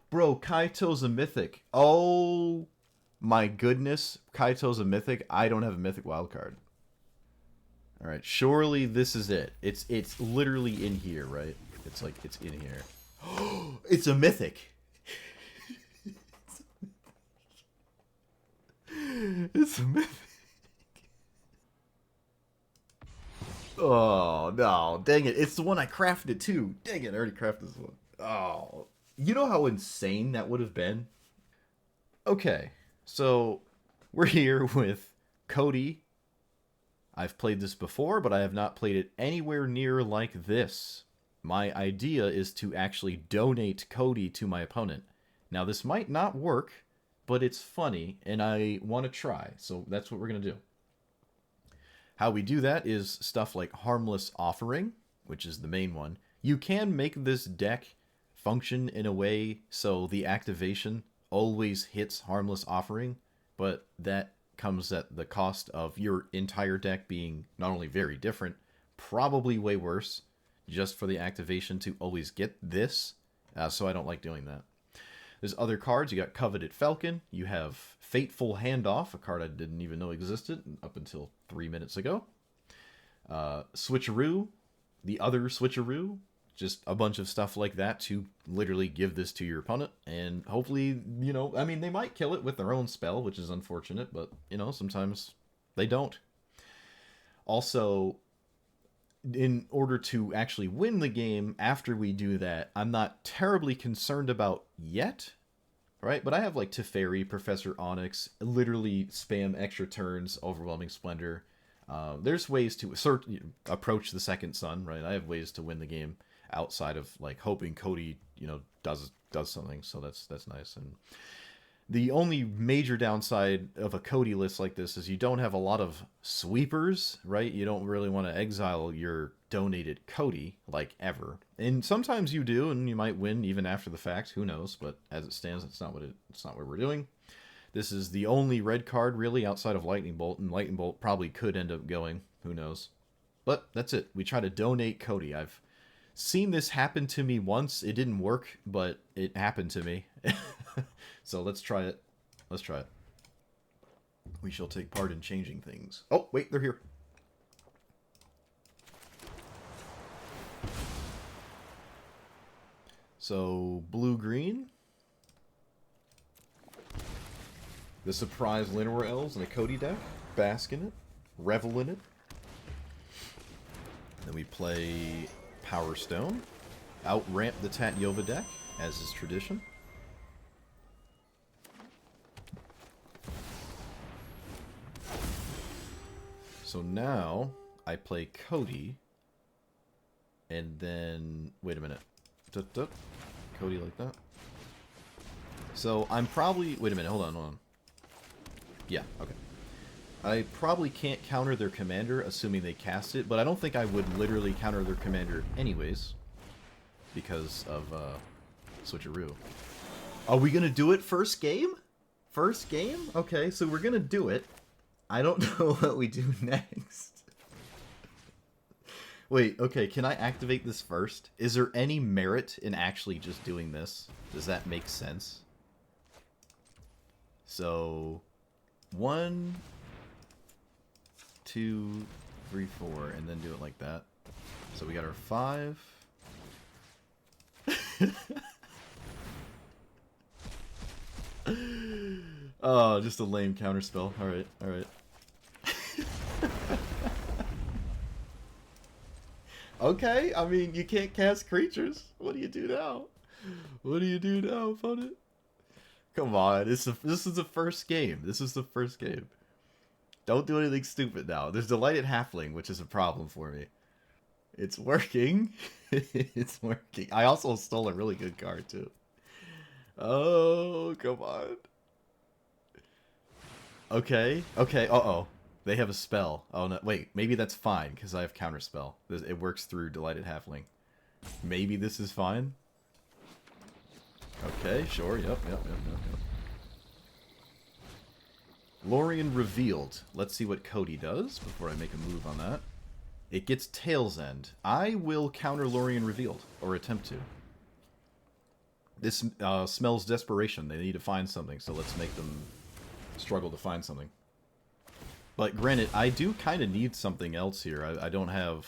Bro, Kaito's a mythic. Oh my goodness. Kaito's a mythic. I don't have a mythic wildcard. Alright, surely this is it. It's literally in here, right? It's like, it's in here. It's a mythic! It's a mythic. Oh, no. Dang it. It's the one I crafted, too. Dang it, I already crafted this one. Oh. You know how insane that would have been? Okay, so we're here with Codie. I've played this before, but I have not played it anywhere near like this. My idea is to actually donate Codie to my opponent. Now, this might not work, but it's funny, and I want to try, so that's what we're going to do. How we do that is stuff like Harmless Offering, which is the main one. You can make this deck function in a way so the activation always hits Harmless Offering, but that comes at the cost of your entire deck being not only very different, probably way worse, just for the activation to always get this, so I don't like doing that. There's other cards. You got Coveted Falcon. You have Fateful Handoff, a card I didn't even know existed up until 3 minutes ago. Switcheroo, the other Switcheroo. Just a bunch of stuff like that to literally give this to your opponent. And hopefully, you know, I mean, they might kill it with their own spell, which is unfortunate, but, you know, sometimes they don't. Also, in order to actually win the game after we do that, I'm not terribly concerned about yet, right? But I have like Teferi, Professor Onyx, literally spam extra turns, Overwhelming Splendor. There's ways to approach the second sun, right? I have ways to win the game outside of like hoping Codie, you know, does something. So that's nice. And the only major downside of a Codie list like this is you don't have a lot of sweepers, right? You don't really want to exile your donated Codie, like, ever. And sometimes you do, and you might win even after the fact. Who knows? But as it stands, it's not what we're doing. This is the only red card, really, outside of Lightning Bolt, and Lightning Bolt probably could end up going. Who knows? But that's it. We try to donate Codie. I've seen this happen to me once. It didn't work, but it happened to me. So let's try it. Let's try it. We shall take part in changing things. Oh, wait, they're here. So, blue-green. The surprise Llanowar Elves and a Codie deck. Bask in it. Revel in it. Then we play Power Stone. Outramp the Tatyova deck, as is tradition. So now, I play Codie, and then, wait a minute. Codie like that. So I'm probably, wait a minute, hold on. Yeah, okay. I probably can't counter their commander, assuming they cast it, but I don't think I would literally counter their commander anyways, because of, Switcheroo. Are we gonna do it first game? First game? Okay, so we're gonna do it. I don't know what we do next. Wait, okay, can I activate this first? Is there any merit in actually just doing this? Does that make sense? So, 1, 2, 3, 4, and then do it like that. So we got our 5. Oh, just a lame counterspell. Alright, alright. Okay, I mean, you can't cast creatures. What do you do now? What do you do now, opponent? Come on, this is the first game. This is the first game. Don't do anything stupid now. There's Delighted Halfling, which is a problem for me. It's working. It's working. I also stole a really good card, too. Oh, come on. Okay, okay, uh-oh. They have a spell. Oh, no, wait, maybe that's fine, because I have Counterspell. It works through Delighted Halfling. Maybe this is fine? Okay, sure, yep. Lorien Revealed. Let's see what Codie does before I make a move on that. It gets Tail's End. I will counter Lorien Revealed, or attempt to. This smells desperation. They need to find something, so let's make them struggle to find something. But granted, I do kind of need something else here. I don't have...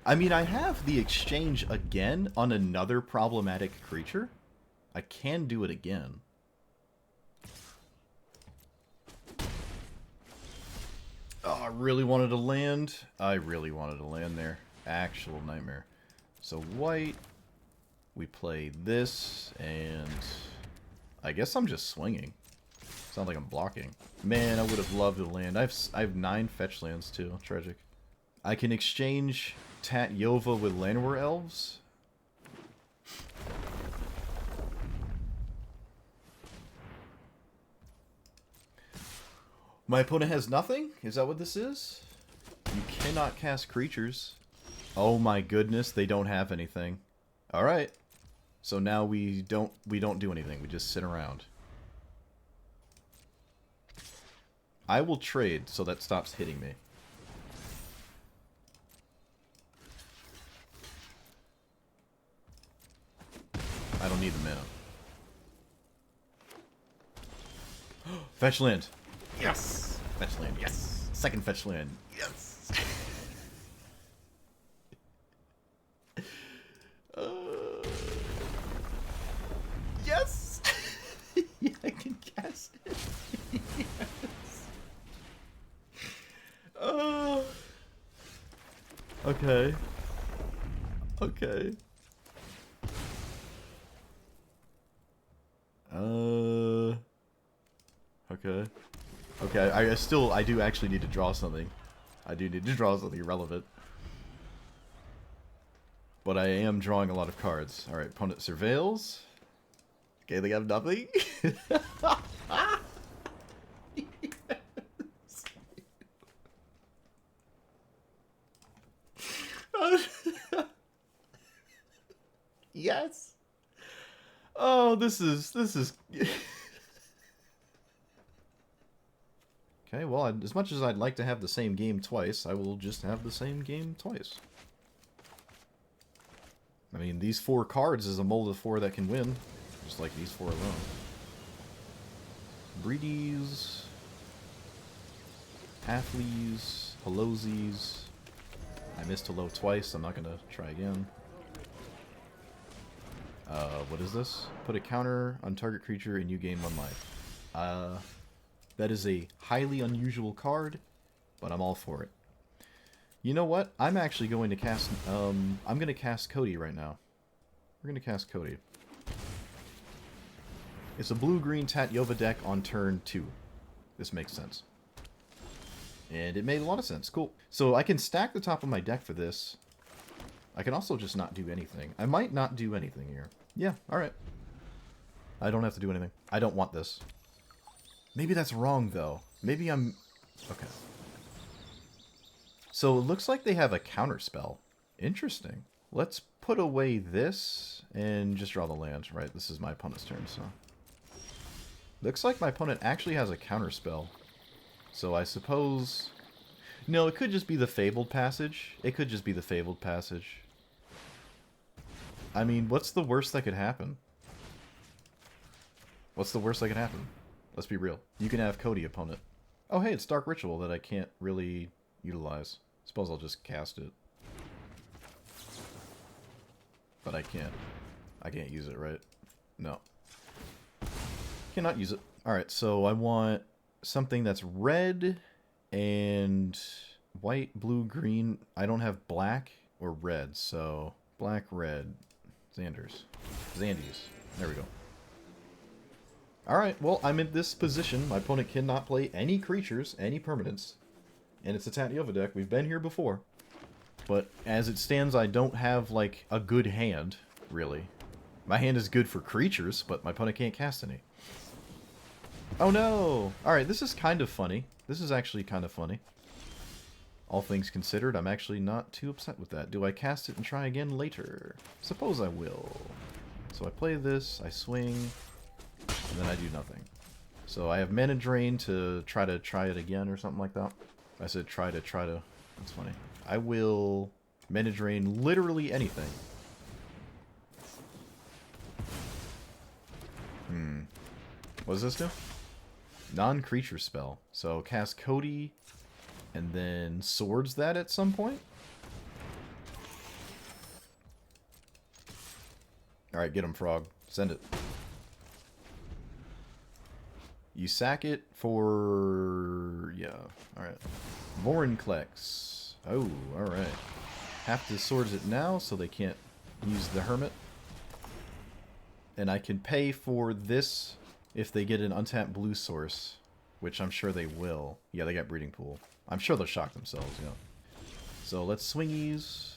I mean, I have the exchange again on another problematic creature. I can do it again. Oh, I really wanted to land. I really wanted to land there. Actual nightmare. So white, we play this, and I guess I'm just swinging. Sounds like I'm blocking. Man, I would have loved to land. I have 9 fetch lands too. Tragic. I can exchange Tat Yova with Llanowar Elves. My opponent has nothing? Is that what this is? You cannot cast creatures. Oh my goodness, they don't have anything. Alright. So now we don't do anything. We just sit around. I will trade so that stops hitting me. I don't need the mana. Fetch land. Yes! Fetch land, yes! Second fetch land, yes! Yes! Yeah, I can cast it. Yes! Okay. Okay. Okay. Okay, I do actually need to draw something. I do need to draw something relevant. But I am drawing a lot of cards. Alright, opponent surveils. Okay, they have nothing. Yes. Oh, this is Okay, well, as much as I'd like to have the same game twice, I will just have the same game twice. I mean, these 4 cards is a mold of 4 that can win, just like these 4 alone. Breedies, Halfleys, Helosies. I missed hello twice, I'm not gonna try again. What is this? Put a counter on target creature and you gain 1 life. That is a highly unusual card, but I'm all for it. You know what? I'm actually going to cast, I'm going to cast Codie right now. We're going to cast Codie. It's a blue-green Tat Yova deck on turn 2. This makes sense. And it made a lot of sense. Cool. So I can stack the top of my deck for this. I can also just not do anything. I might not do anything here. Yeah, alright. I don't have to do anything. I don't want this. Maybe that's wrong, though. Maybe I'm... Okay. So it looks like they have a counterspell. Interesting. Let's put away this and just draw the land. Right, this is my opponent's turn, so... Looks like my opponent actually has a counterspell. So I suppose... No, it could just be the Fabled Passage. It could just be the Fabled Passage. I mean, what's the worst that could happen? What's the worst that could happen? Let's be real. You can have Codie opponent. Oh hey, it's Dark Ritual that I can't really utilize. Suppose I'll just cast it. But I can't. I can't use it, right? No. Cannot use it. Alright, so I want something that's red and white, blue, green. I don't have black or red, so black, red. Xander's. Xandies. There we go. Alright, well, I'm in this position. My opponent cannot play any creatures, any permanents. And it's a Tat Yova deck. We've been here before. But as it stands, I don't have, like, a good hand, really. My hand is good for creatures, but my opponent can't cast any. Oh no! Alright, this is kind of funny. This is actually kind of funny. All things considered, I'm actually not too upset with that. Do I cast it and try again later? Suppose I will. So I play this, I swing... And then I do nothing. So I have mana drain to try it again or something like that. I said try to. That's funny. I will mana drain literally anything. What does this do? Non-creature spell. So cast Codie and then swords that at some point? Alright, get him, Frog. Send it. You sack it for... yeah, alright. Vorinclex. Oh, alright. Have to swords it now so they can't use the Hermit. And I can pay for this if they get an untapped blue source, which I'm sure they will. Yeah, they got Breeding Pool. I'm sure they'll shock themselves, yeah. So let's swingies.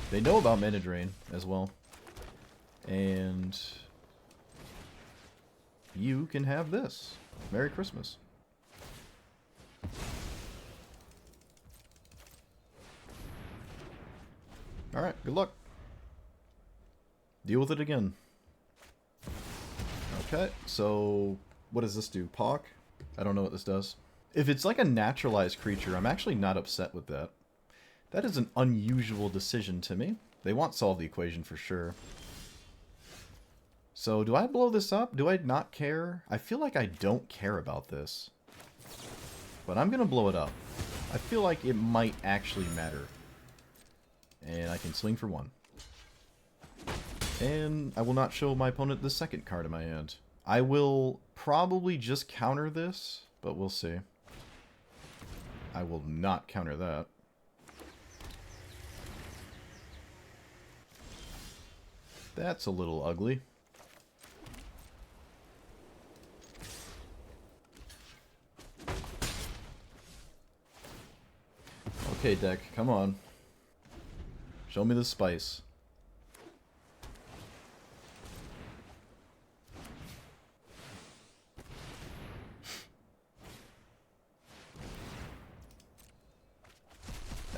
They know about Mana Drain as well. And you can have this. Merry Christmas. Alright, good luck. Deal with it again. Okay, so what does this do? Pawk? I don't know what this does. If it's like a naturalized creature, I'm actually not upset with that. That is an unusual decision to me. They want solve the equation for sure. So do I blow this up? Do I not care? I feel like I don't care about this. But I'm going to blow it up. I feel like it might actually matter. And I can swing for 1. And I will not show my opponent the second card in my hand. I will probably just counter this, but we'll see. I will not counter that. That's a little ugly. Okay, deck, come on. Show me the spice.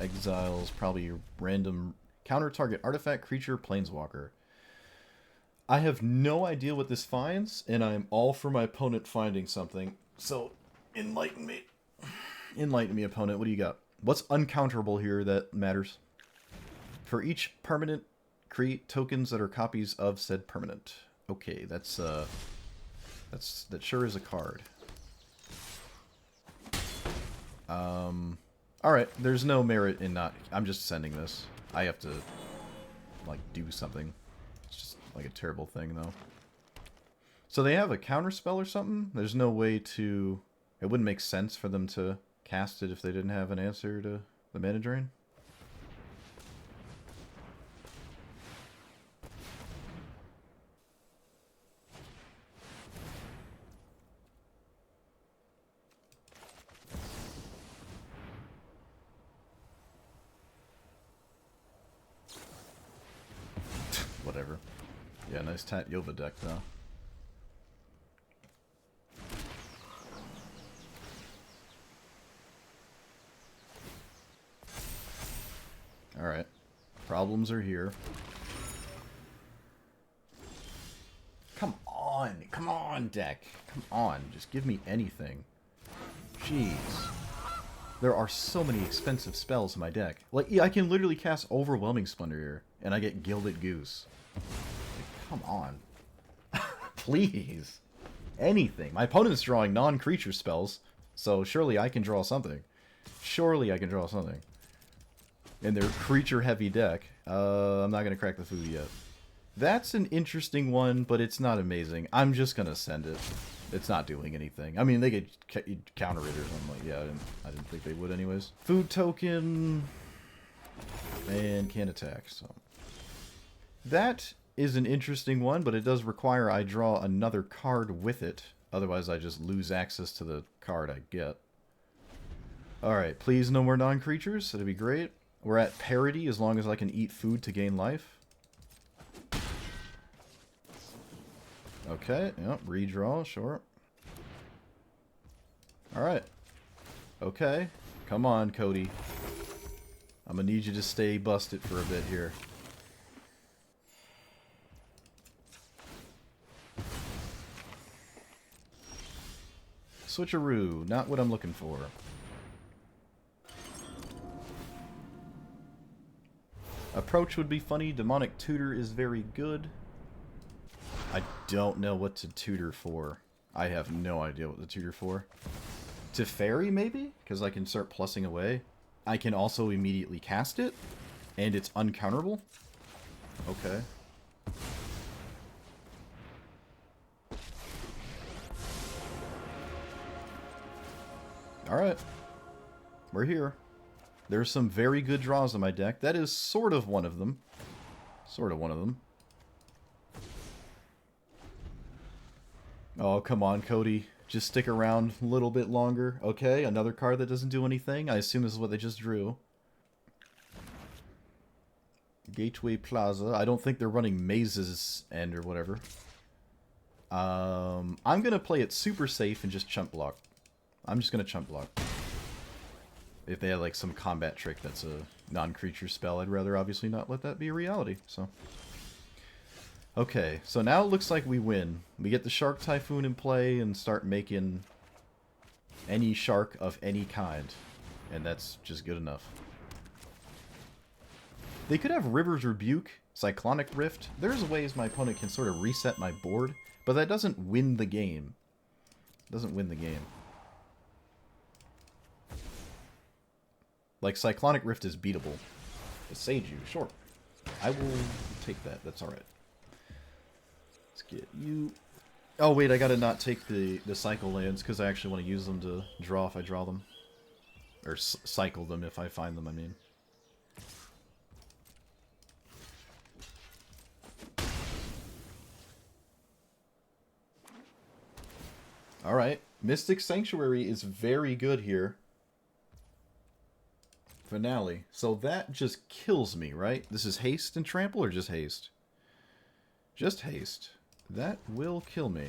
Exiles, probably random counter target artifact, creature, planeswalker. I have no idea what this finds, and I'm all for my opponent finding something. So, enlighten me. Enlighten me, opponent. What do you got? What's uncounterable here that matters? For each permanent, create tokens that are copies of said permanent. Okay, that sure is a card. Alright, there's no merit in not... I'm just sending this. I have to, like, do something. It's just, like, a terrible thing, though. So they have a counterspell or something? There's no way to... It wouldn't make sense for them to cast it if they didn't have an answer to the Mana Drain? Whatever. Yeah, nice Tat Yova deck, though. Alright. Problems are here. Come on! Come on, deck! Come on, just give me anything. Jeez. There are so many expensive spells in my deck. Like, yeah, I can literally cast Overwhelming Splendor here, and I get Gilded Goose. Like, come on. Please. Anything. My opponent's drawing non-creature spells, so surely I can draw something. Surely I can draw something. In their creature-heavy deck. I'm not going to crack the food yet. That's an interesting one, but it's not amazing. I'm just going to send it. It's not doing anything. I mean, they could counter it or something. Like, yeah, I didn't think they would anyways. Food token. And can't attack, so. That is an interesting one, but it does require I draw another card with it. Otherwise, I just lose access to the card I get. Alright, please no more non-creatures. That'd be great. We're at parity as long as I can eat food to gain life. Okay, yep, redraw, sure. Alright. Okay. Come on, Codie. I'm gonna need you to stay busted for a bit here. Switcheroo, not what I'm looking for. Approach would be funny. Demonic Tutor is very good. I don't know what to tutor for. I have no idea what to tutor for. To fairy, maybe? Because I can start plussing away. I can also immediately cast it, and it's uncounterable. Okay. Alright. We're here. There's some very good draws in my deck. That is sort of one of them. Sort of one of them. Oh, come on, Codie. Just stick around a little bit longer. Okay, another card that doesn't do anything. I assume this is what they just drew. Gateway Plaza. I don't think they're running Mazes End or whatever. I'm going to play it super safe and just chump block. I'm just going to chump block. If they had like some combat trick that's a non-creature spell, I'd rather obviously not let that be a reality, so... Okay, so now it looks like we win. We get the Shark Typhoon in play and start making any shark of any kind. And that's just good enough. They could have River's Rebuke, Cyclonic Rift. There's ways my opponent can sort of reset my board, but that doesn't win the game. It doesn't win the game. Like, Cyclonic Rift is beatable. Seiju, sure. I will take that. That's alright. Let's get you... Oh, wait, I gotta not take the cycle lands, because I actually want to use them to draw if I draw them. Or cycle them if I find them, I mean. Alright. Mystic Sanctuary is very good here. Finale. So that just kills me, right? This is haste and trample or just haste? Just haste. That will kill me.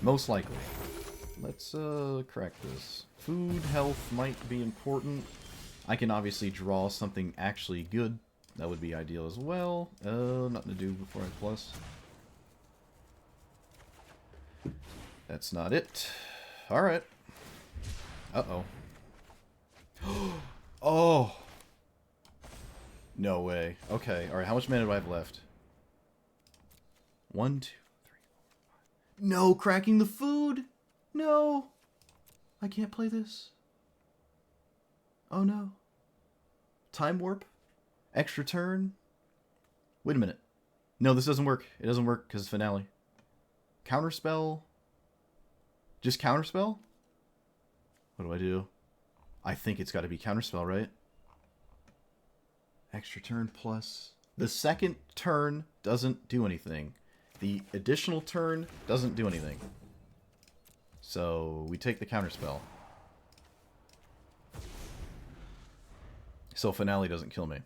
Most likely. Let's crack this. Food, health might be important. I can obviously draw something actually good. That would be ideal as well. Nothing to do before I plus. That's not it. Alright. Uh-oh. Oh! No way. Okay, alright, how much mana do I have left? 1, 2, 3, 4, 5. No, cracking the food! No! I can't play this. Oh no. Time warp? Extra turn? Wait a minute. No, this doesn't work. It doesn't work because it's finale. Counterspell? Just counterspell? What do I do? I think it's got to be counterspell, right? Extra turn plus... The second turn doesn't do anything. The additional turn doesn't do anything. So, we take the counterspell. So, finale doesn't kill me.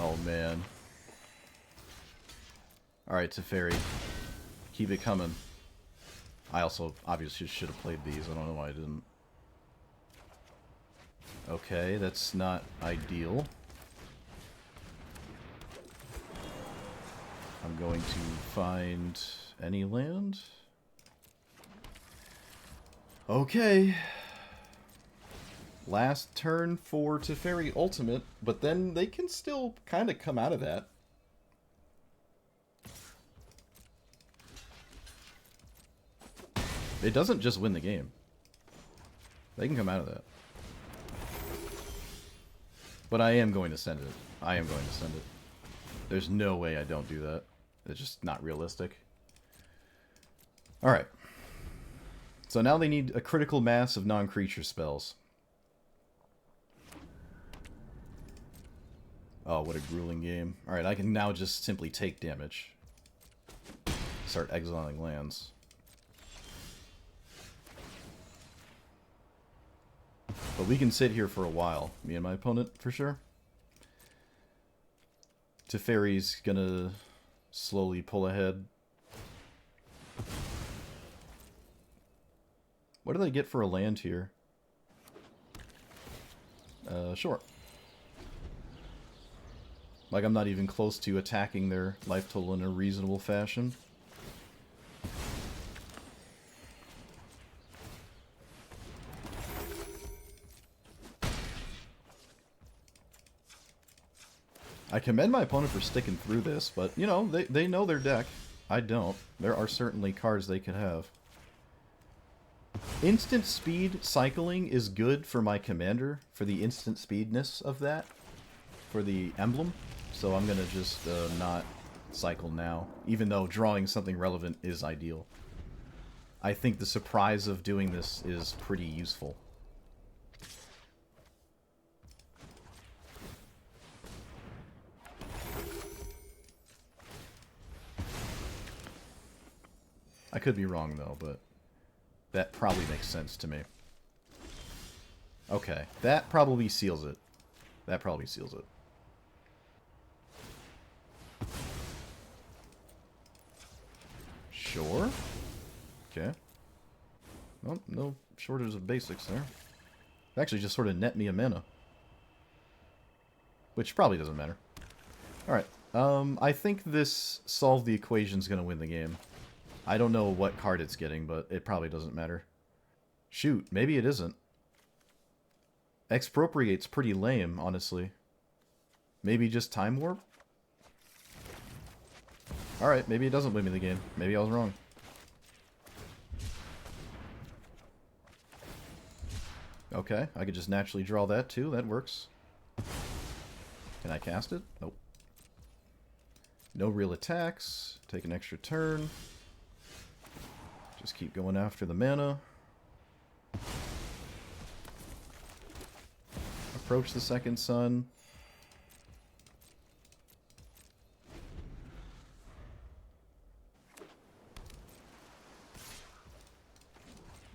Oh, man. Alright, Teferi. Keep it coming. I also obviously should have played these. I don't know why I didn't. Okay, that's not ideal. I'm going to find any land. Okay. Last turn for Teferi Ultimate, but then they can still kind of come out of that. It doesn't just win the game. They can come out of that. But I am going to send it. I am going to send it. There's no way I don't do that. It's just not realistic. Alright. So now they need a critical mass of non-creature spells. Oh, what a grueling game. Alright, I can now just simply take damage. Start exiling lands. But we can sit here for a while, me and my opponent, for sure. Teferi's gonna slowly pull ahead. What do they get for a land here? Sure. Like, I'm not even close to attacking their life total in a reasonable fashion. I commend my opponent for sticking through this, but, you know, they know their deck. I don't. There are certainly cards they could have. Instant speed cycling is good for my commander, for the instant speedness of that, for the emblem. So I'm going to just not cycle now, even though drawing something relevant is ideal. I think the surprise of doing this is pretty useful. I could be wrong, though, but that probably makes sense to me. Okay, that probably seals it. That probably seals it. Sure. Okay. Well, no shortage of basics there. Actually, just sort of net me a mana. Which probably doesn't matter. Alright. I think this solve the equation's gonna win the game. I don't know what card it's getting, but it probably doesn't matter. Shoot, maybe it isn't. Expropriate's pretty lame, honestly. Maybe just Time Warp? Alright, maybe it doesn't win me the game. Maybe I was wrong. Okay, I could just naturally draw that too. That works. Can I cast it? Nope. No real attacks. Take an extra turn. Just keep going after the mana. Approach the second sun.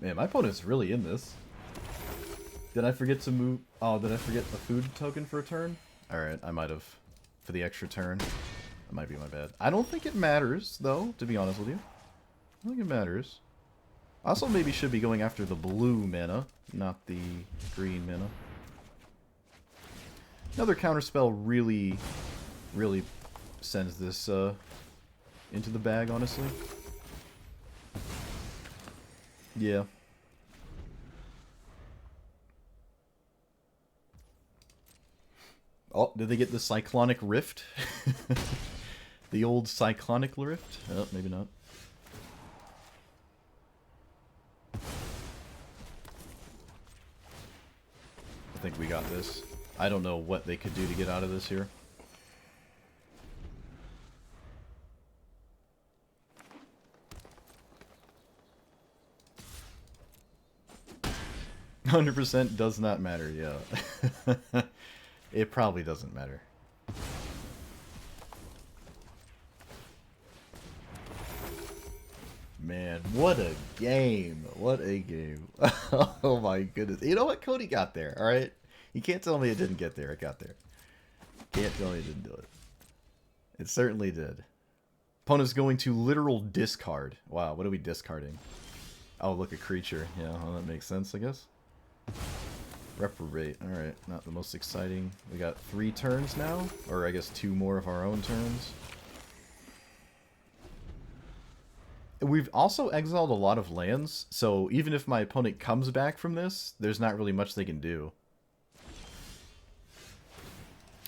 Man, my opponent's really in this. Did I forget to move? Oh, did I forget a food token for a turn? Alright, I might have. For the extra turn. That might be my bad. I don't think it matters, though, to be honest with you. I don't think it matters. I also maybe should be going after the blue mana, not the green mana. Another counterspell really, really sends this into the bag, honestly. Yeah. Oh, did they get the Cyclonic Rift? The old Cyclonic Rift? Oh, maybe not. I think we got this. I don't know what they could do to get out of this here. %, does not matter, yeah. It probably doesn't matter. Man, what a game. What a game. Oh my goodness. You know what? Codie got there, alright? You can't tell me it didn't get there. It got there. Can't tell me it didn't do it. It certainly did. Opponent's going to literal discard. Wow, what are we discarding? Oh, look, a creature. Yeah, well, that makes sense, I guess. Reprobate. Alright, not the most exciting. We got 3 turns now. Or I guess 2 more of our own turns. We've also exiled a lot of lands, so even if my opponent comes back from this, there's not really much they can do.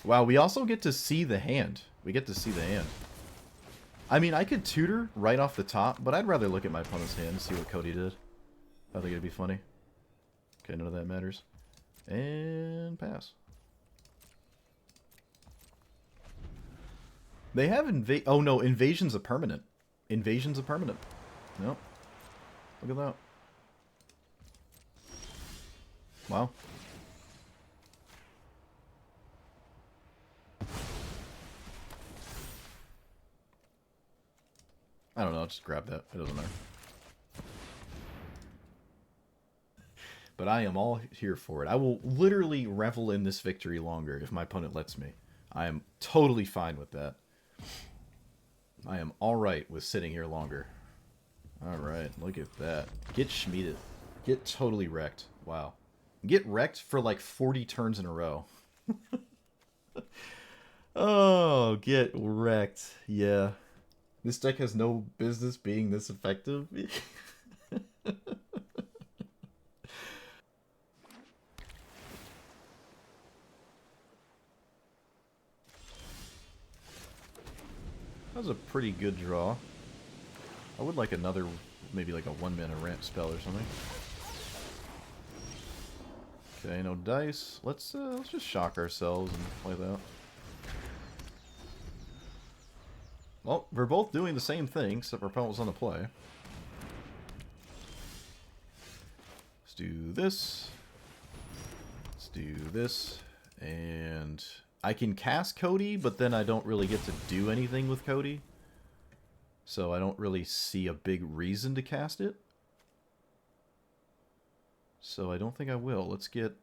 Wow, we also get to see the hand. We get to see the hand. I mean, I could tutor right off the top, but I'd rather look at my opponent's hand and see what Codie did. I think it'd be funny. Okay, none of that matters. And pass. They have oh no, invasion's a permanent. Invasion's a permanent. Nope. Look at that. Wow. I don't know, I'll just grab that. It doesn't matter. But I am all here for it. I will literally revel in this victory longer if my opponent lets me. I am totally fine with that. I am alright with sitting here longer. Alright, look at that. Get schmeeded. Get totally wrecked. Wow. Get wrecked for like 40 turns in a row. Oh, get wrecked. Yeah. This deck has no business being this effective. That was a pretty good draw. I would like another, maybe like a 1-mana ramp spell or something. Okay, no dice. Let's just shock ourselves and play that. Well, we're both doing the same thing, except our opponent was on the play. Let's do this. Let's do this. And I can cast Codie, but then I don't really get to do anything with Codie. So I don't really see a big reason to cast it. So I don't think I will. Let's get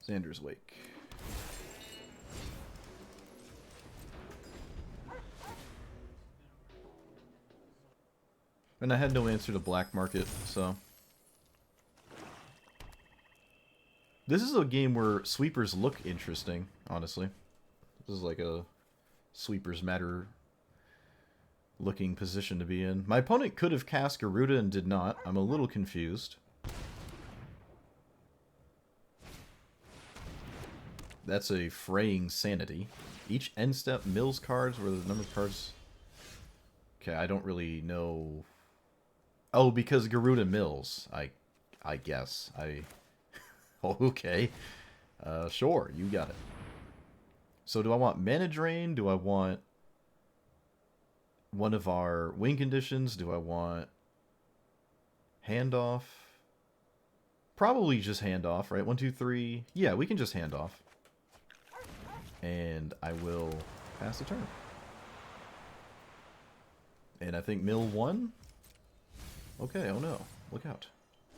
Xander's Wake. And I had no answer to Black Market, so... This is a game where sweepers look interesting, honestly. This is like a sweepers matter looking position to be in. My opponent could have cast Garuda and did not. I'm a little confused. That's a Fraying Sanity. Each end step mills cards where the number of cards... Okay, I don't really know... Oh, because Garuda mills. I guess. Okay. Sure, you got it. So do I want Mana Drain? Do I want one of our win conditions? Do I want Handoff? Probably just Handoff, right? 1, 2, 3. Yeah, we can just Handoff. And I will pass the turn. And I think mill 1? Okay, oh no. Look out.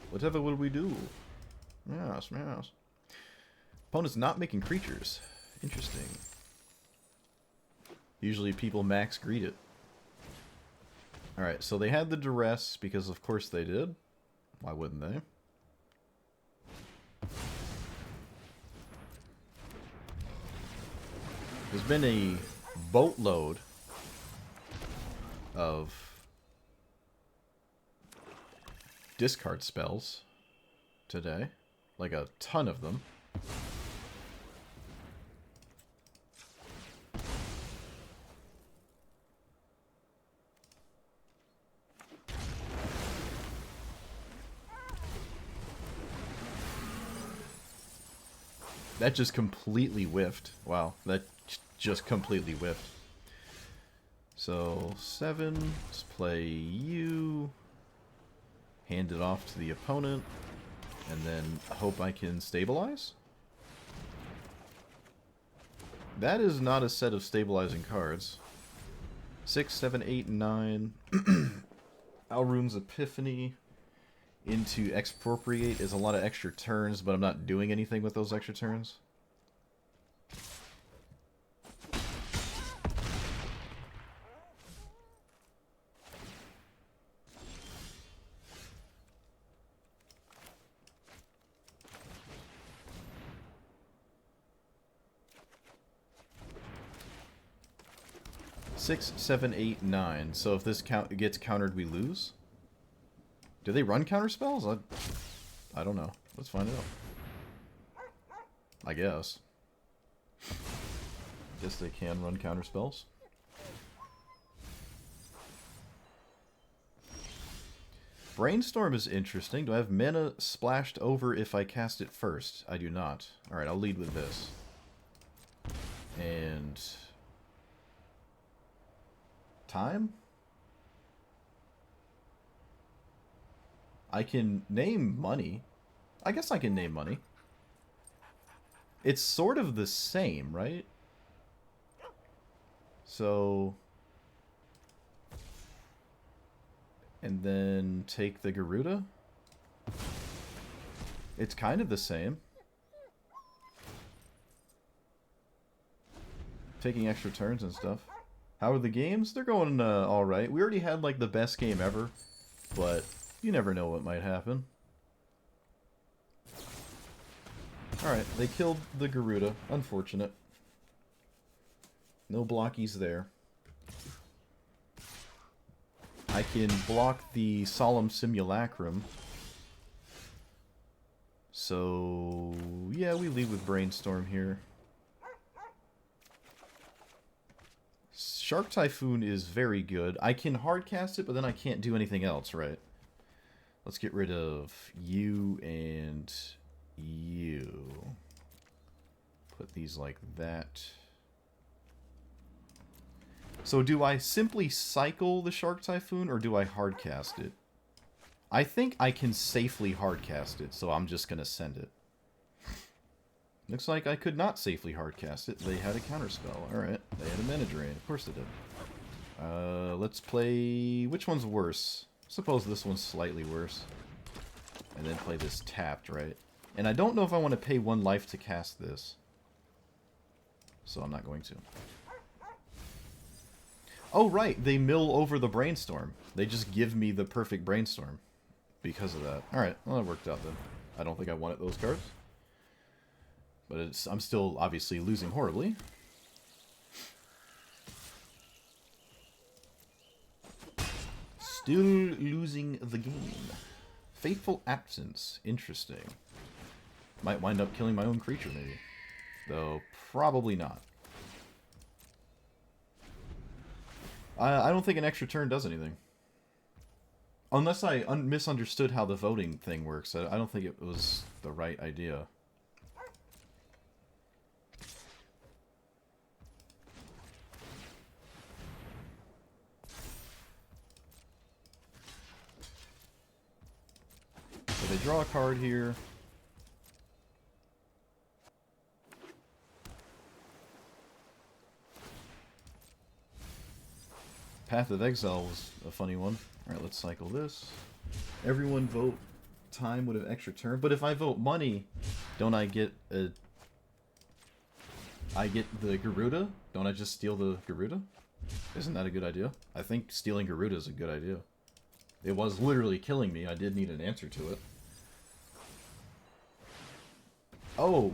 Whatever will we do? Yes, yes. Opponent's not making creatures. Interesting. Usually people max greet it. Alright, so they had the duress, because of course they did. Why wouldn't they? There's been a boatload of discard spells today. Like a ton of them. That just completely whiffed. Wow, that just completely whiffed. So, 7, let's play you. Hand it off to the opponent. And then hope I can stabilize? That is not a set of stabilizing cards. 6, 7, 8, 9. Alrun's Epiphany into Expropriate is a lot of extra turns, but I'm not doing anything with those extra turns. Six, 7, 8, 9. So if this gets countered, we lose? Do they run counter spells? I don't know. Let's find out. I guess. Guess they can run counter spells. Brainstorm is interesting. Do I have mana splashed over if I cast it first? I do not. Alright, I'll lead with this. And... time? I can name money. I guess I can name money. It's sort of the same, right? So... and then take the Garuda? It's kind of the same. Taking extra turns and stuff. How are the games? They're going alright. We already had like the best game ever, but you never know what might happen. Alright, they killed the Garuda. Unfortunate. No blockies there. I can block the Solemn Simulacrum. So, yeah, we lead with Brainstorm here. Shark Typhoon is very good. I can hardcast it, but then I can't do anything else, right? Let's get rid of you and you. Put these like that. So do I simply cycle the Shark Typhoon, or do I hardcast it? I think I can safely hardcast it, so I'm just going to send it. Looks like I could not safely hardcast it. They had a counterspell. Alright, they had a mana drain. Of course they did. Let's play... Which one's worse? Suppose this one's slightly worse. And then play this tapped, right? And I don't know if I want to pay 1 life to cast this. So I'm not going to. Oh, right. They mill over the Brainstorm. They just give me the perfect Brainstorm. Because of that. Alright, well that worked out then. I don't think I wanted those cards. But I'm still obviously losing horribly. Still losing the game. Fateful Absence. Interesting. Might wind up killing my own creature, maybe. Though, probably not. I don't think an extra turn does anything. Unless I misunderstood how the voting thing works. I don't think it was the right idea. So they draw a card here. Path of Exile was a funny one. Alright, let's cycle this. Everyone vote time with an extra turn. But if I vote money, don't I get a... I get the Garuda? Don't I just steal the Garuda? Isn't that a good idea? I think stealing Garuda is a good idea. It was literally killing me. I did need an answer to it. Oh.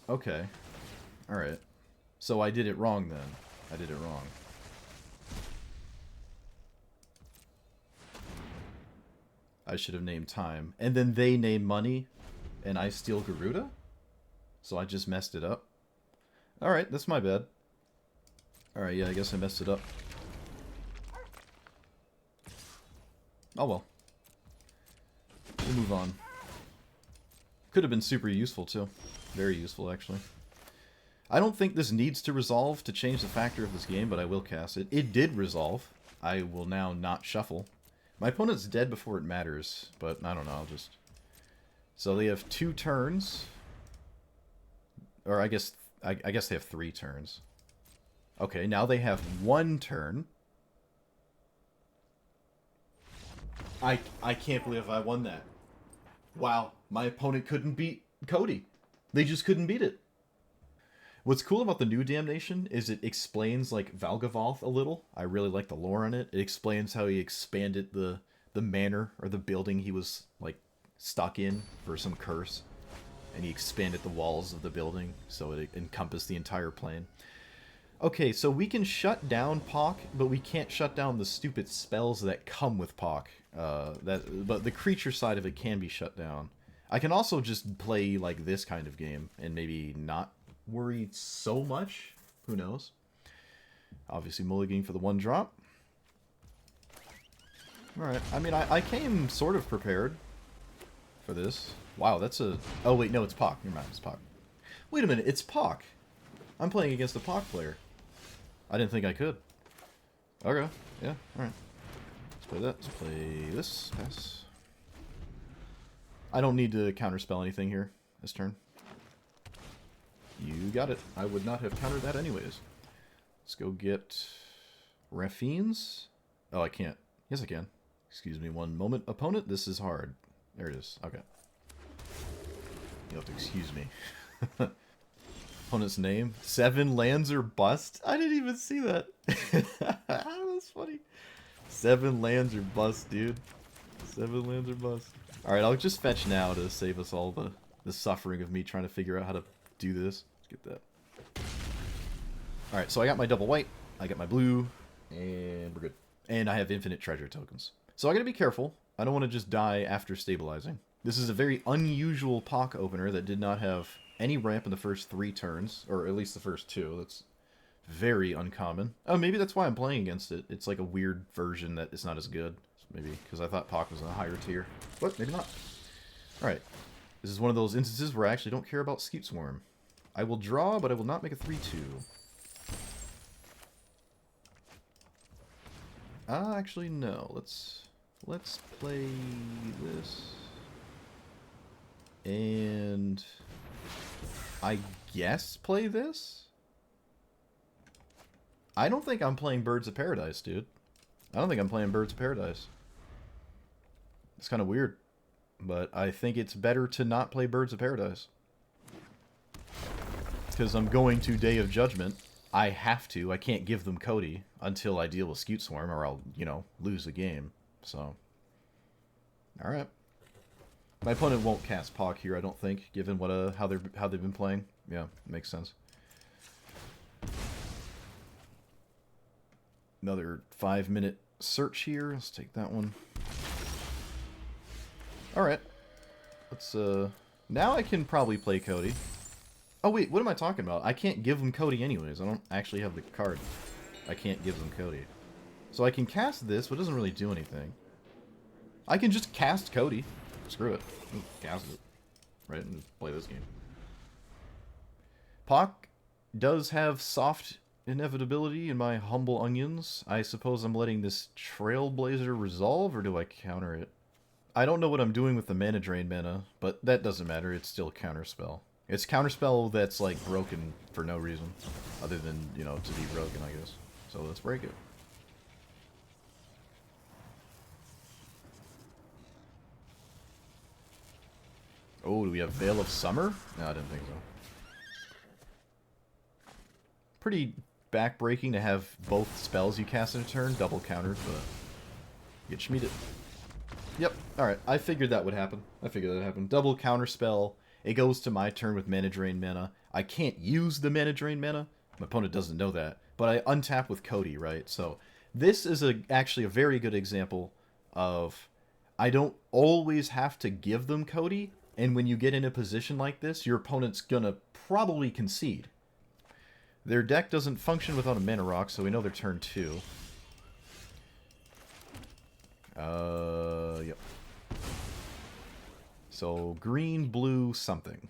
Okay. Alright. So I did it wrong then. I did it wrong. I should have named time. And then they name money, and I steal Garuda? So I just messed it up? Alright, that's my bad. Alright, yeah, I guess I messed it up. Oh well. We'll move on. Could have been super useful, too. Very useful, actually. I don't think this needs to resolve to change the factor of this game, but I will cast it. It did resolve. I will now not shuffle. My opponent's dead before it matters, but I don't know, I'll just... So they have 2 turns. Or I guess they have 3 turns. Okay, now they have 1 turn. I can't believe I won that. Wow, my opponent couldn't beat Codie. They just couldn't beat it. What's cool about the new Damnation is it explains, like, Valgavoth a little. I really like the lore on it. It explains how he expanded the manor, or the building he was, like, stuck in for some curse. And he expanded the walls of the building so it encompassed the entire plane. Okay, so we can shut down Pock, but we can't shut down the stupid spells that come with Pock. But the creature side of it can be shut down. I can also just play, like, this kind of game and maybe not worry so much. Who knows? Obviously mulliganing for the 1 drop. Alright, I mean, I came sort of prepared for this. Wow, that's a... Oh, wait, no, it's Pock. Never mind, it's Pock. Wait a minute, it's Pock. I'm playing against a Pock player. I didn't think I could. Okay, yeah, alright. Let's play that. Let's play this. Pass. I don't need to counterspell anything here this turn. You got it. I would not have countered that anyways. Let's go get Raffines. Oh, I can't. Yes, I can. Excuse me one moment. Opponent, this is hard. There it is. Okay. You'll have to excuse me. Opponent's name. 7 lands or bust? I didn't even see that. That's funny. 7 lands or bust, dude. 7 lands or bust. Alright, I'll just fetch now to save us all the suffering of me trying to figure out how to do this. Let's get that. Alright, so I got my double white, I got my blue, and we're good. And I have infinite treasure tokens. So I gotta be careful. I don't want to just die after stabilizing. This is a very unusual POC opener that did not have any ramp in the first 3 turns, or at least the first 2. That's very uncommon. Oh, maybe that's why I'm playing against it. It's like a weird version that is not as good. Maybe, because I thought POC was a higher tier. But maybe not. Alright. This is one of those instances where I actually don't care about Duskmourn. I will draw, but I will not make a 3-2. Actually, no. Let's play this. And I guess play this? I don't think I'm playing Birds of Paradise, dude. I don't think I'm playing Birds of Paradise. It's kind of weird. But I think it's better to not play Birds of Paradise. Because I'm going to Day of Judgment. I have to. I can't give them Codie until I deal with Duskmourn, or I'll, you know, lose the game. So, alright. My opponent won't cast POC here, I don't think, given what how they've been playing. Yeah, makes sense. Another 5-minute search here. Let's take that one. Alright. Let's, now I can probably play Codie. Oh, wait, what am I talking about? I can't give them Codie anyways. I don't actually have the card. I can't give them Codie. So I can cast this, but it doesn't really do anything. I can just cast Codie. Screw it. Cast it. Right, and play this game. POC does have soft inevitability in my humble onions. I suppose I'm letting this Trailblazer resolve, or do I counter it? I don't know what I'm doing with the mana drain mana, but that doesn't matter. It's still counterspell. It's counterspell that's, like, broken for no reason. Other than, you know, to be broken, I guess. So let's break it. Oh, do we have Veil of Summer? No, I didn't think so. Pretty backbreaking to have both spells you cast in a turn double countered, but get schmeeded. Yep, alright. I figured that would happen. Double counterspell. It goes to my turn with mana drain mana. I can't use the mana drain mana. My opponent doesn't know that. But I untap with Codie, right? So this is actually a very good example of I don't always have to give them Codie. And when you get in a position like this, your opponent's gonna probably concede. Their deck doesn't function without a mana rock, so we know they're turn 2. Yep. So, green, blue, something.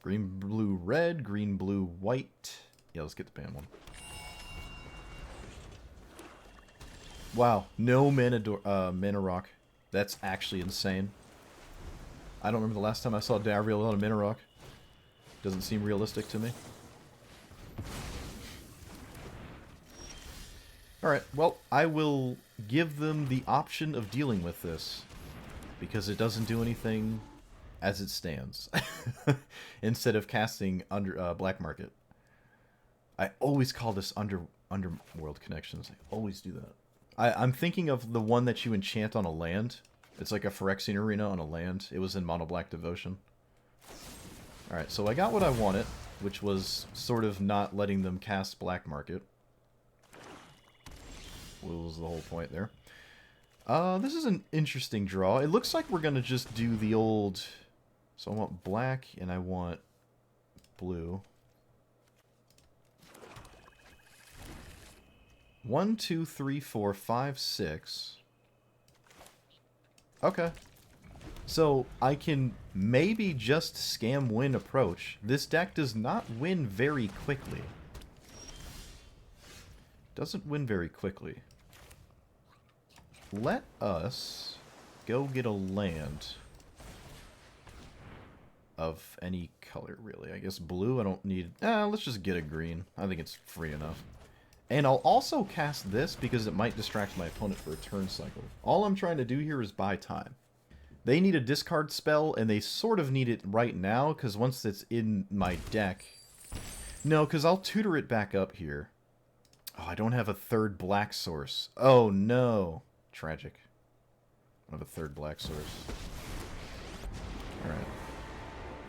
Green, blue, red, green, blue, white. Yeah, let's get the ban one. Wow, no mana rock. That's actually insane. I don't remember the last time I saw Davriel on a mana rock. Doesn't seem realistic to me. Alright, well, I will give them the option of dealing with this. Because it doesn't do anything as it stands. Instead of casting under Black Market. I always call this Underworld Connections. I always do that. I'm thinking of the one that you enchant on a land. It's like a Phyrexian Arena on a land. It was in Mono Black Devotion. Alright, so I got what I wanted, which was sort of not letting them cast Black Market. What was the whole point there? This is an interesting draw. It looks like we're going to just do the old... So I want black and I want blue. 1, 2, 3, 4, 5, 6. Okay. So I can maybe just scam win approach. This deck does not win very quickly. Doesn't win very quickly. Let us go get a land of any color, really. I guess blue, I don't need... let's just get a green. I think it's free enough. And I'll also cast this because it might distract my opponent for a turn cycle. All I'm trying to do here is buy time. They need a discard spell, and they sort of need it right now, because once it's in my deck... No, because I'll tutor it back up here. Oh, I don't have a third black source. Oh, no. Tragic. I don't have a third black source. Alright.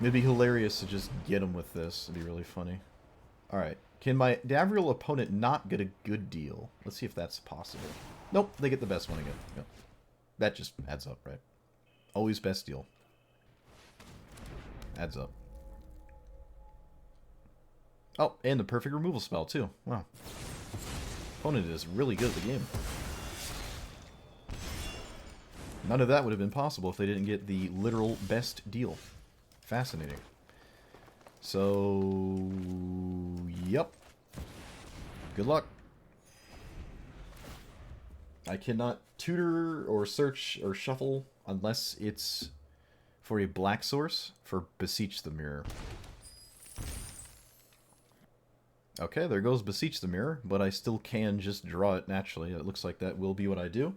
It'd be hilarious to just get him with this. It'd be really funny. Alright. Can my Davriel opponent not get a good deal? Let's see if that's possible. Nope, they get the best one again. Yep. That just adds up, right? Always best deal. Adds up. Oh, and the perfect removal spell, too. Wow. Opponent is really good at the game. None of that would have been possible if they didn't get the literal best deal. Fascinating. So, yep. Good luck. I cannot tutor or search or shuffle unless it's for a black source for Beseech the Mirror. Okay, there goes Beseech the Mirror, but I still can just draw it naturally. It looks like that will be what I do.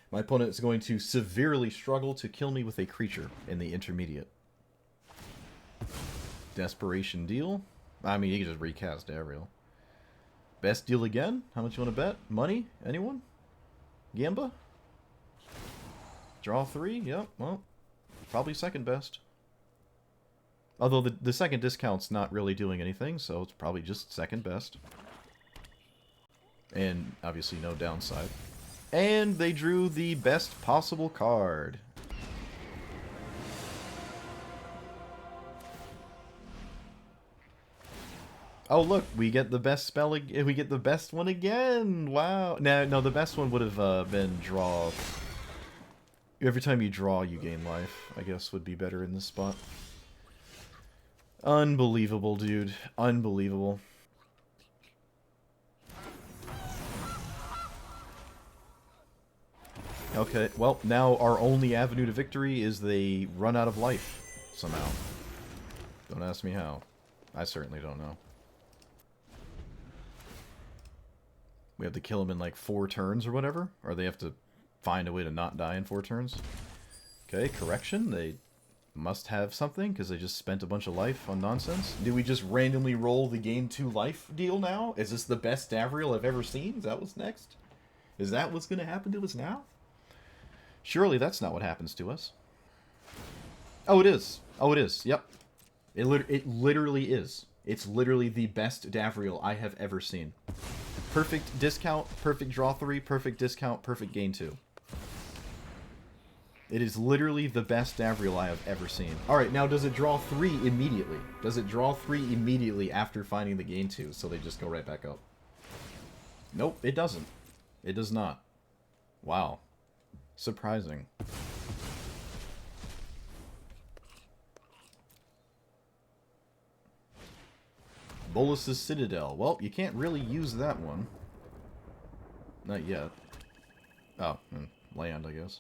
My opponent is going to severely struggle to kill me with a creature in the intermediate. Desperation deal. I mean, you can just recast Davriel. Best deal again? How much you want to bet? Money? Anyone? Gamba? Draw 3? Yep, well, probably second best. Although the second discount's not really doing anything, so it's probably just second best. And obviously no downside. And they drew the best possible card. Oh look, we get the best spell. We get the best one again. Wow. No, the best one would have been draw. Every time you draw, you gain life. I guess would be better in this spot. Unbelievable, dude. Unbelievable. Okay, well, now our only avenue to victory is they run out of life, somehow. Don't ask me how. I certainly don't know. We have to kill them in like 4 turns or whatever? Or they have to find a way to not die in 4 turns? Okay, correction. They must have something, because they just spent a bunch of life on nonsense. Do we just randomly roll the gain 2 life deal now? Is this the best Davriel I've ever seen? Is that what's next? Is that what's going to happen to us now? Surely that's not what happens to us. Oh, it is. Oh, it is. Yep. It literally is. It's literally the best Davriel I have ever seen. Perfect discount, perfect draw 3, perfect discount, perfect gain 2. It is literally the best Davriel I have ever seen. Alright, now does it draw 3 immediately? Does it draw 3 immediately after finding the gain 2, so they just go right back up? Nope, it doesn't. It does not. Wow. Surprising. Bolus's Citadel. Well, you can't really use that one. Not yet. Oh, land, I guess.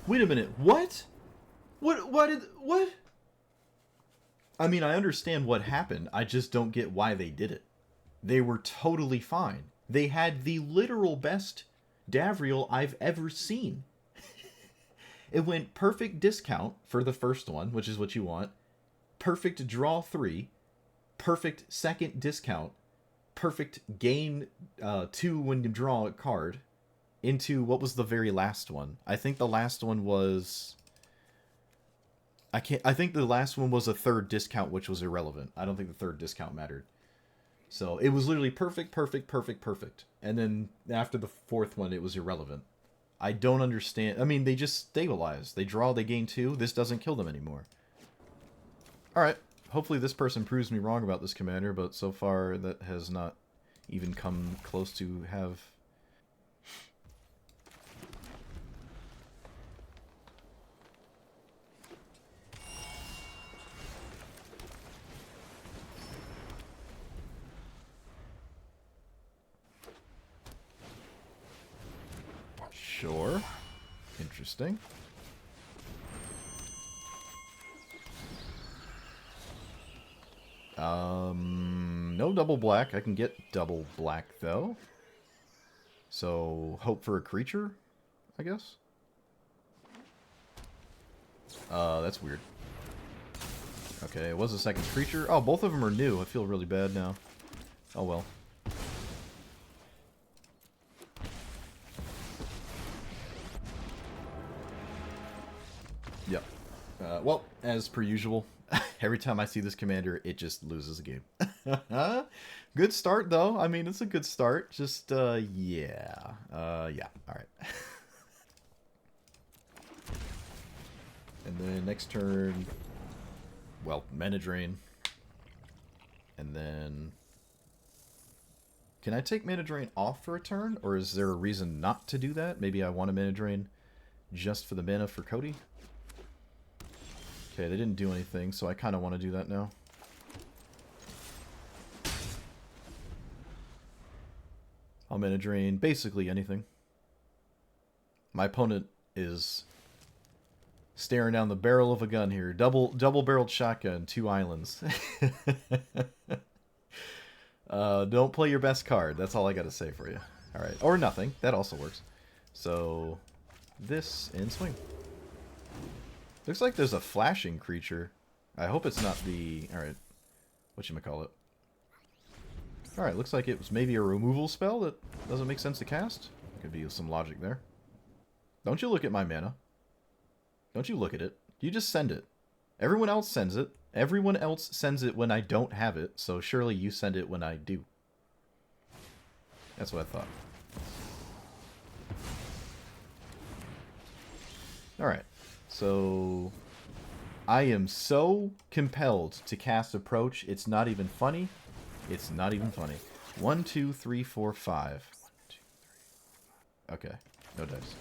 Wait a minute, what? What? I mean, I understand what happened, I just don't get why they did it. They were totally fine. They had the literal best Davriel I've ever seen. It went perfect discount for the first one, which is what you want. Perfect draw 3. Perfect second discount. Perfect gain 2 when you draw a card. Into, what was the very last one? I think the last one was... I think the last one was a third discount, which was irrelevant. I don't think the third discount mattered. So, it was literally perfect, perfect, perfect, perfect. And then, after the fourth one, it was irrelevant. I don't understand. I mean, they just stabilize. They draw, they gain 2. This doesn't kill them anymore. Alright. Hopefully this person proves me wrong about this commander, but so far that has not even come close to have... Sure. Interesting. No double black. I can get double black, though. So, hope for a creature, I guess? That's weird. Okay, it was a second creature. Oh, both of them are new. I feel really bad now. Oh, well. Yep. Well, as per usual. Every time I see this commander, it just loses a game. Good start, though. I mean, it's a good start. Just, yeah. Yeah. All right. And then next turn, well, Mana Drain. And then... Can I take Mana Drain off for a turn? Or is there a reason not to do that? Maybe I want a Mana Drain just for the mana for Codie? Okay, they didn't do anything, so I kind of want to do that now. I'll Mana Drain basically anything. My opponent is staring down the barrel of a gun here. Double-barreled shotgun, 2 islands. Don't play your best card. That's all I got to say for you. All right, or nothing. That also works. So this and swing. Looks like there's a flashing creature. I hope it's not the... Alright. Whatchamacallit. Alright, looks like it was maybe a removal spell that doesn't make sense to cast. Could be some logic there. Don't you look at my mana. Don't you look at it. You just send it. Everyone else sends it. Everyone else sends it when I don't have it, so surely you send it when I do. That's what I thought. Alright. So, I am so compelled to cast Approach, it's not even funny. It's not even funny. 1, 2, 3, 4, 5. 1, 2, 3, 4, 5. Okay, no dice.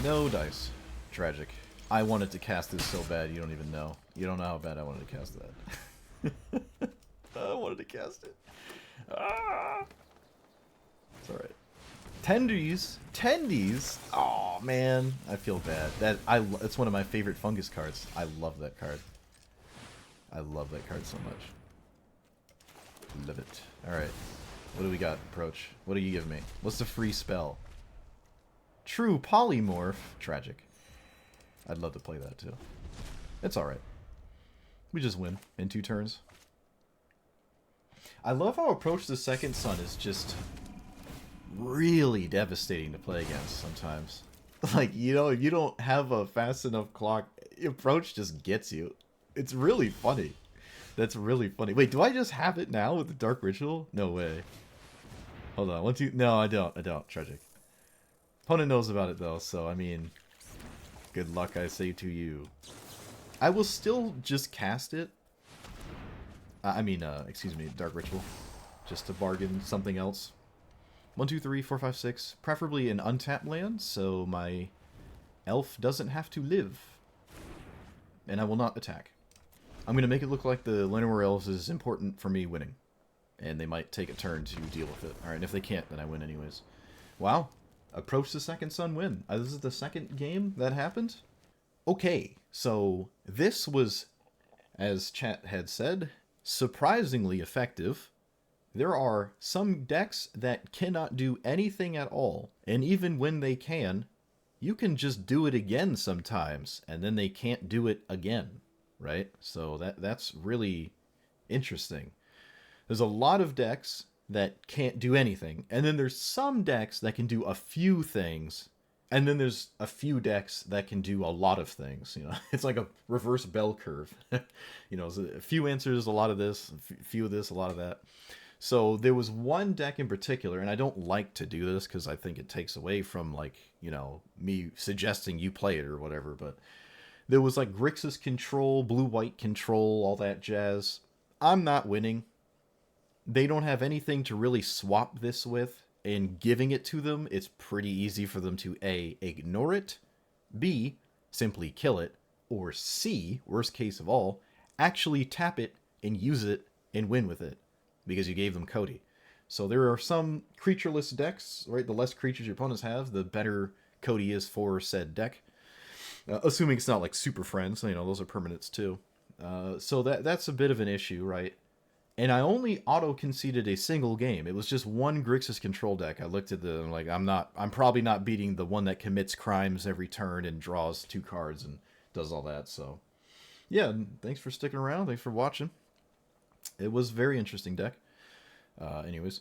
No dice. Tragic. I wanted to cast this so bad, you don't even know. You don't know how bad I wanted to cast that. I wanted to cast it. Ah! It's alright. Tendies. Tendies. Oh man, I feel bad. It's one of my favorite fungus cards. I love that card. I love that card so much. Love it. All right. What do we got? Approach. What do you give me? What's the free spell? True Polymorph. Tragic. I'd love to play that too. It's all right. We just win in 2 turns. I love how Approach the Second Sun is just really devastating to play against sometimes. Like, you know, if you don't have a fast enough clock, Approach just gets you. It's really funny. That's really funny. Wait, do I just have it now with the Dark Ritual? No way. Hold on. 1, 2... No, I don't. I don't. Tragic. Opponent knows about it, though, so, I mean... Good luck, I say to you. I will still just cast it. Excuse me, Dark Ritual. Just to bargain something else. 1, 2, 3, 4, 5, 6. Preferably an untapped land, so my elf doesn't have to live. And I will not attack. I'm going to make it look like the Llanowar Elves is important for me winning. And they might take a turn to deal with it. Alright, and if they can't, then I win anyways. Wow. Approach the Second Sun win. This is the second game that happened? Okay, so this was, as chat had said, surprisingly effective. There are some decks that cannot do anything at all, and even when they can, you can just do it again sometimes, and then they can't do it again, right? So that's really interesting. There's a lot of decks that can't do anything, and then there's some decks that can do a few things, and then there's a few decks that can do a lot of things. You know, it's like a reverse bell curve. You know, a few answers, a lot of this, a few of this, a lot of that. So there was one deck in particular, and I don't like to do this because I think it takes away from, like, you know, me suggesting you play it or whatever, but there was like Grixis control, blue-white control, all that jazz. I'm not winning. They don't have anything to really swap this with, and giving it to them, it's pretty easy for them to A, ignore it, B, simply kill it, or C, worst case of all, actually tap it and use it and win with it, because you gave them Codie. So there are some creatureless decks, right? The less creatures your opponents have, the better Codie is for said deck. Assuming it's not like Super Friends, you know, those are permanents too. So that's a bit of an issue, right? And I only auto-conceded a single game. It was just one Grixis control deck. I looked at I'm like, I'm probably not beating the one that commits crimes every turn and draws 2 cards and does all that. So, yeah, thanks for sticking around. Thanks for watching. It was a very interesting deck. Anyways,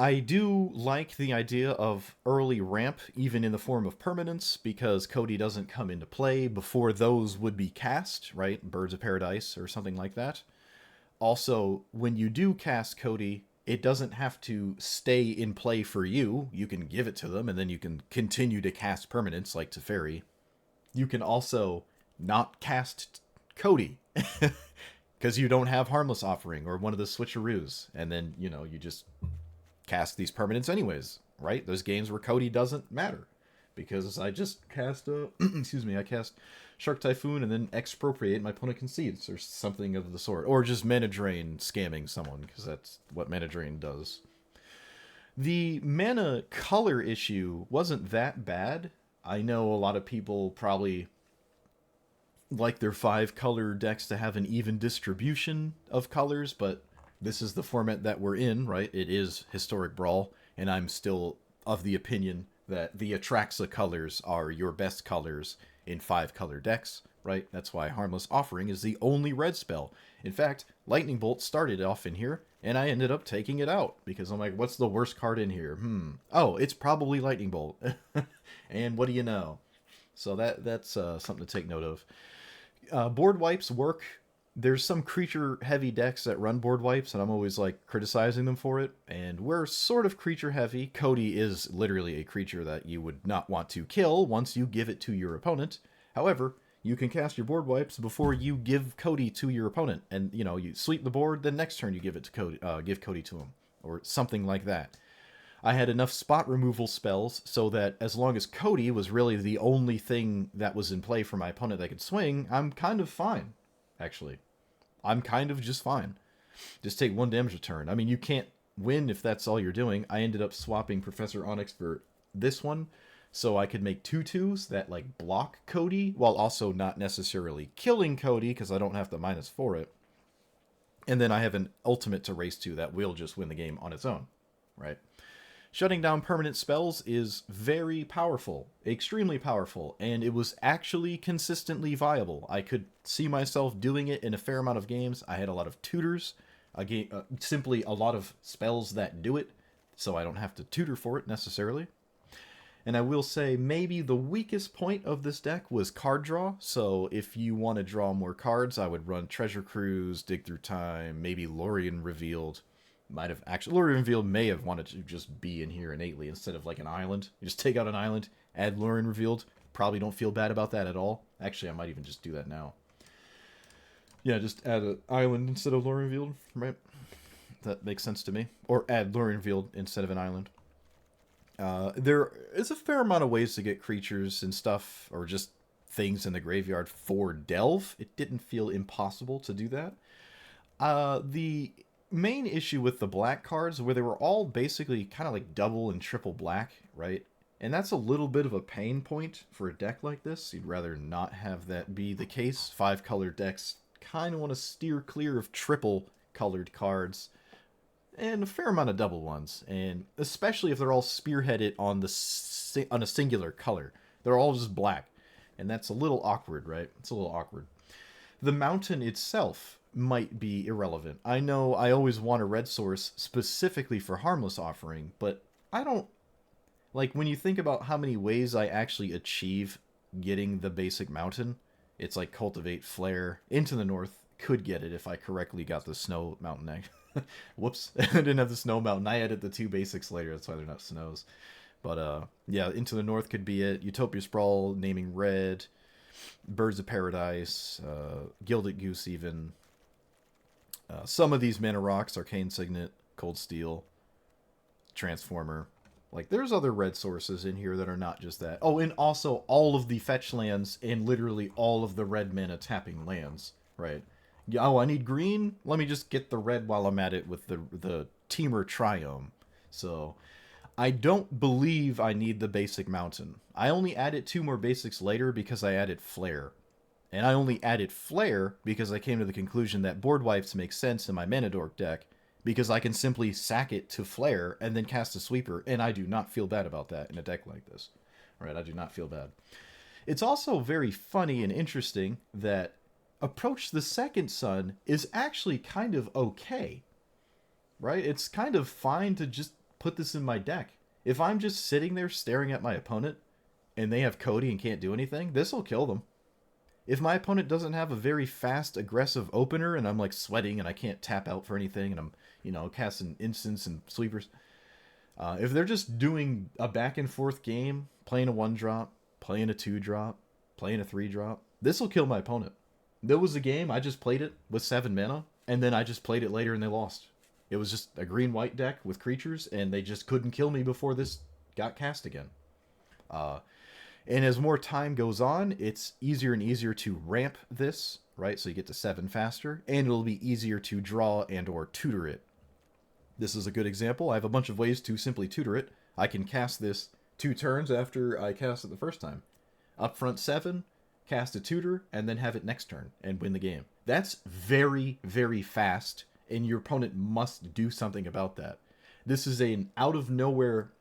I do like the idea of early ramp, even in the form of permanence, because Codie doesn't come into play before those would be cast, right? Birds of Paradise or something like that. Also, when you do cast Codie, it doesn't have to stay in play for you. You can give it to them, and then you can continue to cast permanents like Teferi. You can also not cast Codie because you don't have Harmless Offering or one of the switcheroos, and then you just cast these permanents anyways, right? Those games where Codie doesn't matter because I just cast excuse me, I cast Shark Typhoon and then expropriate my opponent concedes or something of the sort, or just mana drain scamming someone because that's what mana drain does. The mana color issue wasn't that bad. I know a lot of people probably like their 5-color decks to have an even distribution of colors, but this is the format that we're in, right? It is Historic Brawl, and I'm still of the opinion that the Atraxa colors are your best colors in 5-color decks, right? That's why Harmless Offering is the only red spell. In fact, Lightning Bolt started off in here, and I ended up taking it out, because I'm like, what's the worst card in here? Oh, it's probably Lightning Bolt. And what do you know? So that's something to take note of. Board wipes work. There's some creature-heavy decks that run board wipes, and I'm always, like, criticizing them for it. And we're sort of creature-heavy. Codie is literally a creature that you would not want to kill once you give it to your opponent. However, you can cast your board wipes before you give Codie to your opponent. And, you sweep the board, then next turn you give it to Codie, give Codie to him. Or something like that. I had enough spot removal spells so that as long as Codie was really the only thing that was in play for my opponent that could swing, I'm kind of fine, actually. I'm kind of just fine. Just take 1 damage a turn. I mean, you can't win if that's all you're doing. I ended up swapping Professor Onyx for this one, so I could make 2/2s that, like, block Codie, while also not necessarily killing Codie, because I don't have to -4 it. And then I have an ultimate to race to that will just win the game on its own, right? Shutting down permanent spells is very powerful, extremely powerful, and it was actually consistently viable. I could see myself doing it in a fair amount of games. I had a lot of tutors, simply a lot of spells that do it, so I don't have to tutor for it necessarily. And I will say maybe the weakest point of this deck was card draw, so if you want to draw more cards, I would run Treasure Cruise, Dig Through Time, maybe Lorien Revealed. Lorien Revealed may have wanted to just be in here innately instead of like an island. You just take out an island, add Lorien Revealed. Probably don't feel bad about that at all. Actually, I might even just do that now. Yeah, just add an island instead of Lorien Revealed, right? That makes sense to me. Or add Lorien Revealed instead of an island. There is a fair amount of ways to get creatures and stuff, or just things in the graveyard for Delve. It didn't feel impossible to do that. The main issue with the black cards where they were all basically kind of like double and triple black, right? And that's a little bit of a pain point for a deck like this. You'd rather not have that be the case. 5-color decks kind of want to steer clear of triple colored cards and a fair amount of double ones, and especially if they're all spearheaded on on a singular color. They're all just black, and that's a little awkward, right? It's a little awkward. The mountain itself might be irrelevant. I know I always want a red source specifically for Harmless Offering, but I don't... Like, when you think about how many ways I actually achieve getting the basic mountain, it's like Cultivate, Flare, Into the North, could get it if I correctly got the Snow Mountain egg. Whoops, I didn't have the Snow Mountain. I added the 2 basics later, that's why they're not snows. But, yeah, Into the North could be it. Utopia Sprawl, naming red, Birds of Paradise, Gilded Goose even. Some of these mana rocks, Arcane Signet, Cold Steel, Transformer. Like, there's other red sources in here that are not just that. Oh, and also all of the fetch lands and literally all of the red mana tapping lands, right? Oh, I need green? Let me just get the red while I'm at it with the Teamer Triome. So, I don't believe I need the basic mountain. I only added 2 more basics later because I added Flare. And I only added Flare because I came to the conclusion that board wipes make sense in my Mana Dork deck, because I can simply sack it to Flare and then cast a sweeper, and I do not feel bad about that in a deck like this. Right, I do not feel bad. It's also very funny and interesting that Approach the Second Sun is actually kind of okay. Right? It's kind of fine to just put this in my deck. If I'm just sitting there staring at my opponent and they have Codie and can't do anything, this will kill them. If my opponent doesn't have a very fast, aggressive opener and I'm like sweating and I can't tap out for anything and I'm, casting instants and sweepers, if they're just doing a back and forth game, playing a 1-drop, playing a 2-drop, playing a 3-drop, this will kill my opponent. There was a game, I just played it with 7 mana, and then I just played it later and they lost. It was just a green-white deck with creatures, and they just couldn't kill me before this got cast again. And as more time goes on, it's easier and easier to ramp this, right? So you get to 7 faster, and it'll be easier to draw and or tutor it. This is a good example. I have a bunch of ways to simply tutor it. I can cast this 2 turns after I cast it the first time. Upfront 7, cast a tutor, and then have it next turn and win the game. That's very, very fast, and your opponent must do something about that. This is an out-of-nowhere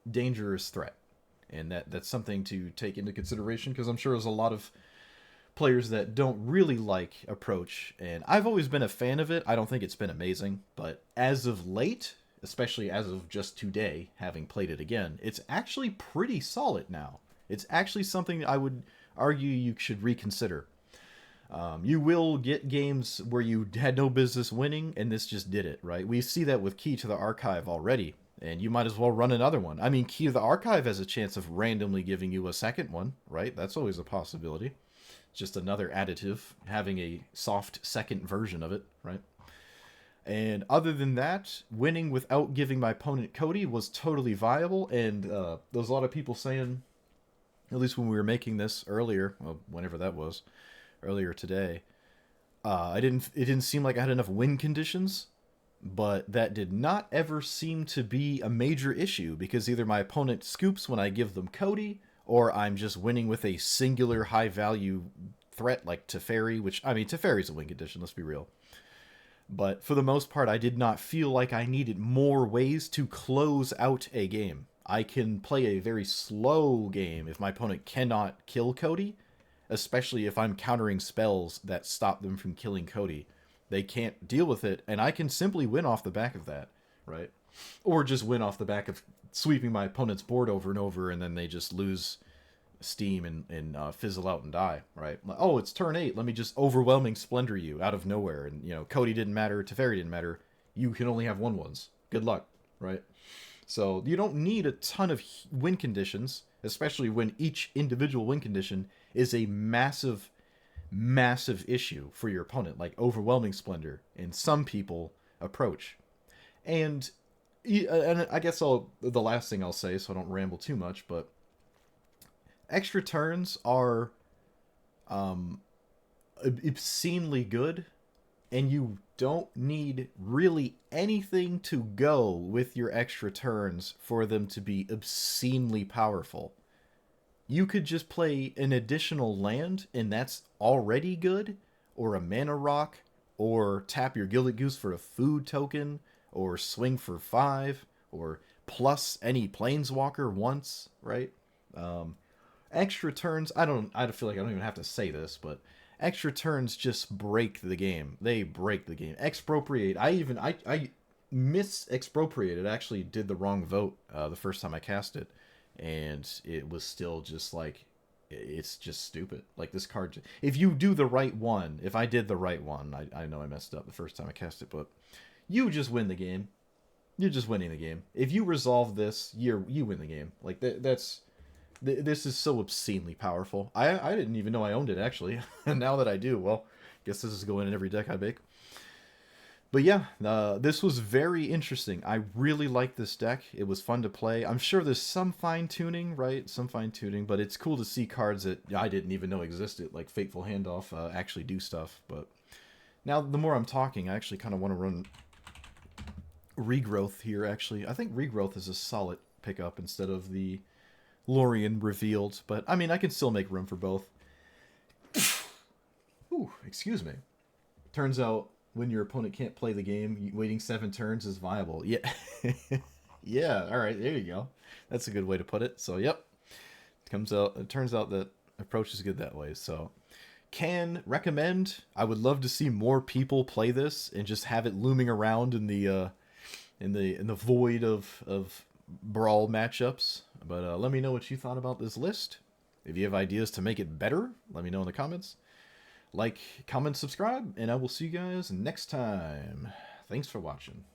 dangerous threat, and that's something to take into consideration, because I'm sure there's a lot of players that don't really like approach, and I've always been a fan of it. I don't think it's been amazing, but as of late, especially as of just today, having played it again, it's actually pretty solid now. It's actually something I would argue you should reconsider. You will get games where you had no business winning, and this just did it, right? We see that with Key to the Archive already, and you might as well run another one. I mean, Key to the Archive has a chance of randomly giving you a second one, right? That's always a possibility. Just another additive, having a soft second version of it, right? And other than that, winning without giving my opponent Codie was totally viable, and there's a lot of people saying, at least when we were making this earlier, well, whenever that was, earlier today, it didn't seem like I had enough win conditions, but that did not ever seem to be a major issue, because either my opponent scoops when I give them Codie, or I'm just winning with a singular high-value threat like Teferi, which, I mean, Teferi's a win condition, let's be real. But for the most part, I did not feel like I needed more ways to close out a game. I can play a very slow game if my opponent cannot kill Codie, especially if I'm countering spells that stop them from killing Codie. They can't deal with it, and I can simply win off the back of that, right? Or just win off the back of sweeping my opponent's board over and over, and then they just lose steam and fizzle out and die, right? Like, oh, it's turn 8, let me just overwhelming splendor you out of nowhere, and Codie didn't matter, Teferi didn't matter, you can only have 1/1s. Good luck, right? So you don't need a ton of win conditions, especially when each individual win condition is a massive, massive issue for your opponent, like overwhelming splendor, and some people approach. And I guess the last thing I'll say, so I don't ramble too much, but extra turns are obscenely good, and you don't need really anything to go with your extra turns for them to be obscenely powerful. You could just play an additional land, and that's already good, or a mana rock, or tap your Gilded Goose for a food token, or swing for 5, or plus any planeswalker once, right? Extra turns, I feel like I don't even have to say this, but extra turns just break the game. They break the game. Expropriate, I mis-expropriated, actually did the wrong vote the first time I cast it, and it was still just like, it's just stupid. Like, this card, if you do the right one, if I did the right one, I know I messed up the first time I cast it, but you just win the game. You're just winning the game. If you resolve this, you win the game. Like, this is so obscenely powerful. I didn't even know I owned it, actually. And now that I do, well, guess this is going in every deck I make. But yeah, this was very interesting. I really like this deck. It was fun to play. I'm sure there's some fine-tuning, right? Some fine-tuning, but it's cool to see cards that I didn't even know existed, like Fateful Handoff, actually do stuff. But now, the more I'm talking, I actually kind of want to run Regrowth here, actually. I think Regrowth is a solid pickup instead of the Lorien Revealed, but I mean, I can still make room for both. Ooh, excuse me. Turns out, when your opponent can't play the game, waiting 7 turns is viable. Yeah. Yeah, alright, there you go. That's a good way to put it. So, yep. It turns out that approach is good that way. So, can recommend. I would love to see more people play this and just have it looming around in the in the void of Brawl matchups. But let me know what you thought about this list. If you have ideas to make it better, let me know in the comments. Like, comment, subscribe, and I will see you guys next time. Thanks for watching.